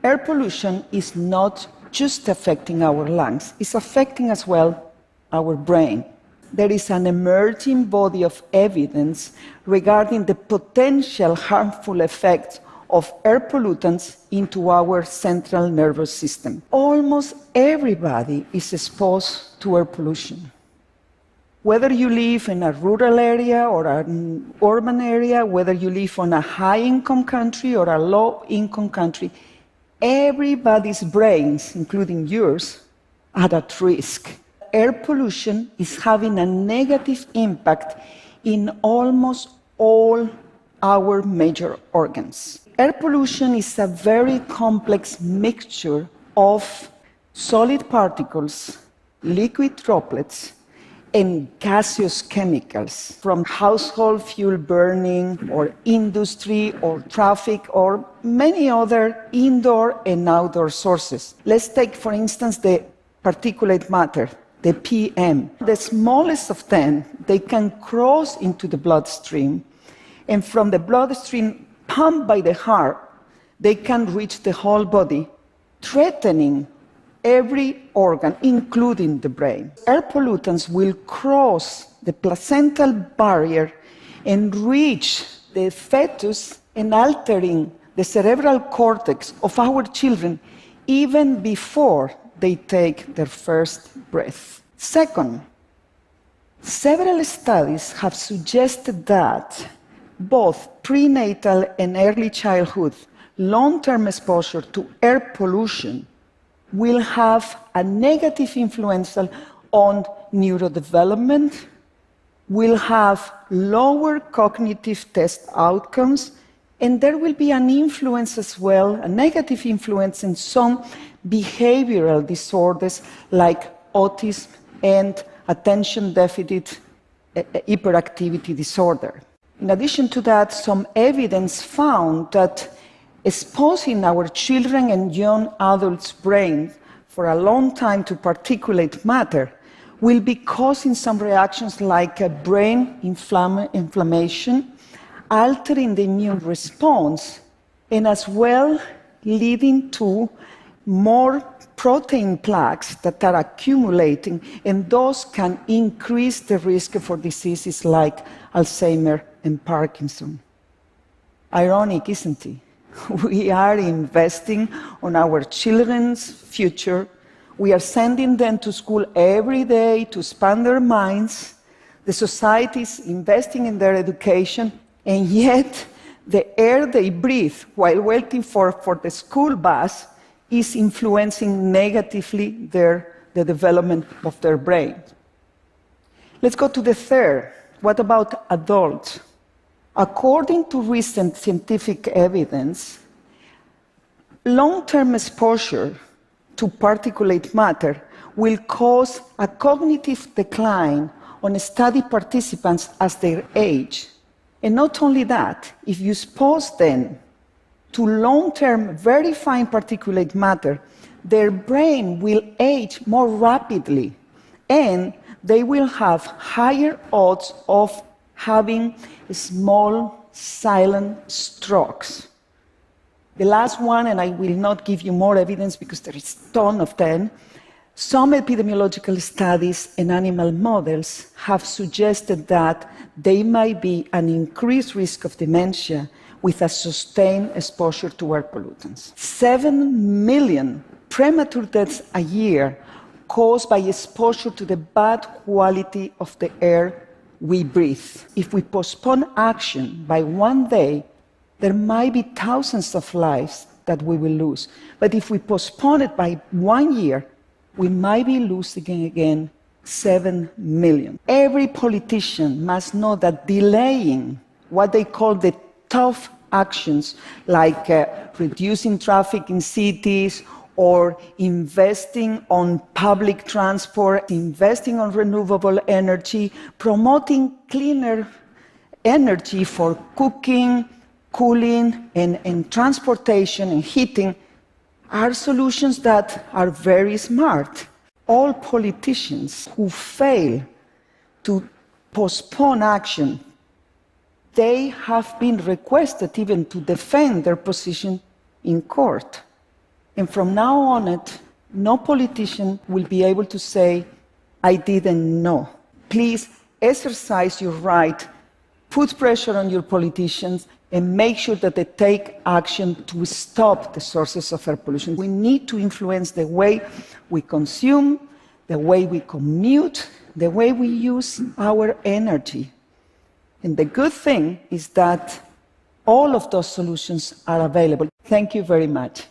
Air pollution is not just affecting our lungs, it's affecting as well our brain. There is an emerging body of evidence regarding the potential harmful effects of air pollutants into our central nervous system. Almost everybody is exposed to air pollution. Whether you live in a rural area or an urban area, whether you live in a high-income country or a low-income country, everybody's brains, including yours, are at risk. Air pollution is having a negative impact in almost all our major organs. Air pollution is a very complex mixture of solid particles, liquid droplets, and gaseous chemicals from household fuel burning or industry or traffic or many other indoor and outdoor sources. Let's take, for instance, the particulate matter, the PM. The smallest of them, they can cross into the bloodstream, and from the bloodstream pumped by the heart, they can reach the whole body, threatening every organ, including the brain. Air pollutants will cross the placental barrier and reach the fetus and altering the cerebral cortex of our children even before they take their first breath. Second, several studies have suggested that both prenatal and early childhood long-term exposure to air pollution will have a negative influence on neurodevelopment, will have lower cognitive test outcomes, and there will be an influence as well, a negative influence in some behavioral disorders like autism and attention deficit hyperactivity disorder. In addition to that, some evidence found that exposing our children and young adults' brains for a long time to particulate matter will be causing some reactions like brain inflammation, altering the immune response, and as well leading to more protein plaques that are accumulating, and those can increase the risk for diseases like Alzheimer's and Parkinson. Ironic, isn't it? We are investing on our children's future. We are sending them to school every day to expand their minds. The society is investing in their education, and yet the air they breathe while waiting for the school bus is influencing negatively the development of their brain. Let's go to the third. What about adults? According to recent scientific evidence, long-term exposure to particulate matter will cause a cognitive decline on study participants as they age. And not only that, if you expose them to long-term very fine particulate matter, their brain will age more rapidly, and they will have higher odds of having small, silent strokes. The last one, and I will not give you more evidence because there is a ton of them, some epidemiological studies and animal models have suggested that there might be an increased risk of dementia with a sustained exposure to air pollutants. 7 million premature deaths a year caused by exposure to the bad quality of the air we breathe. If we postpone action by one day, there might be thousands of lives that we will lose. But if we postpone it by 1 year, we might be losing again 7 million. Every politician must know that delaying what they call the tough actions, like reducing traffic in cities or investing on public transport, investing on renewable energy, promoting cleaner energy for cooking, cooling, and transportation and heating, are solutions that are very smart. All politicians who fail to postpone action, they have been requested even to defend their position in court. And from now on, no politician will be able to say, I didn't know. Please exercise your right, put pressure on your politicians, and make sure that they take action to stop the sources of air pollution. We need to influence the way we consume, the way we commute, the way we use our energy. And the good thing is that all of those solutions are available. Thank you very much.